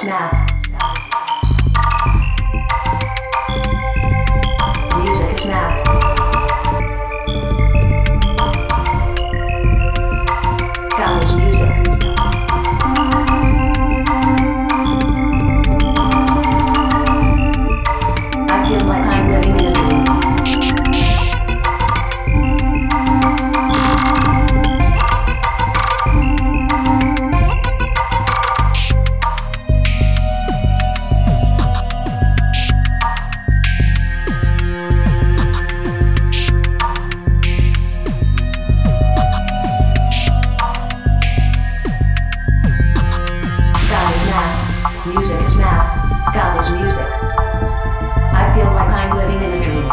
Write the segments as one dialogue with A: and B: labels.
A: math. Music is math. God is music. I feel like I'm living in a dream. Music is math. God is music. I feel like I'm living in a dream.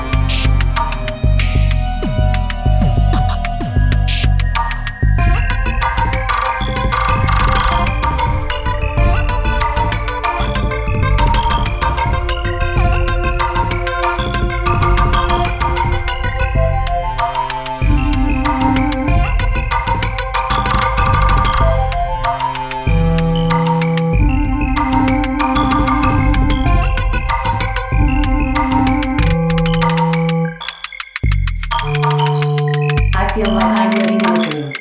A: I feel like I'm living in a dream.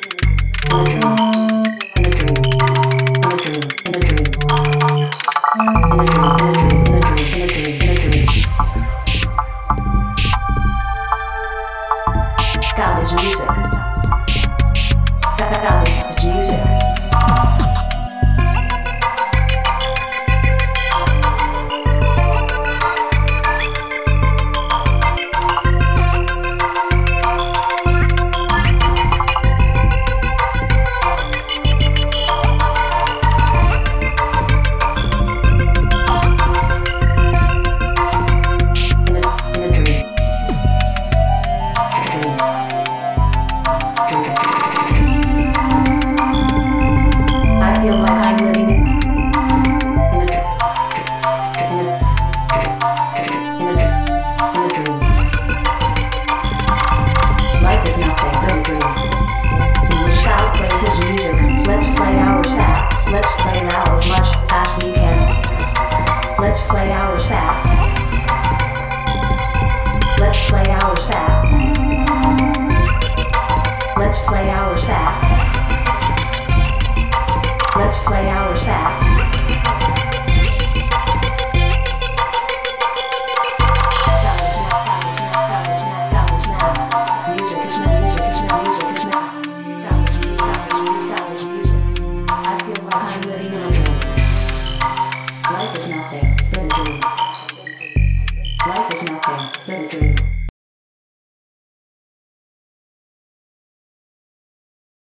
A: In a dream. In a dream. In a dream. In a dream. In a dream. In a dream. In a dream. In a dream. God is music. God is music. Let's play ours back. Let's play it out as much as we can. Let's play ours back. Let's play ours back. Let's play ours back. Let's play ours back.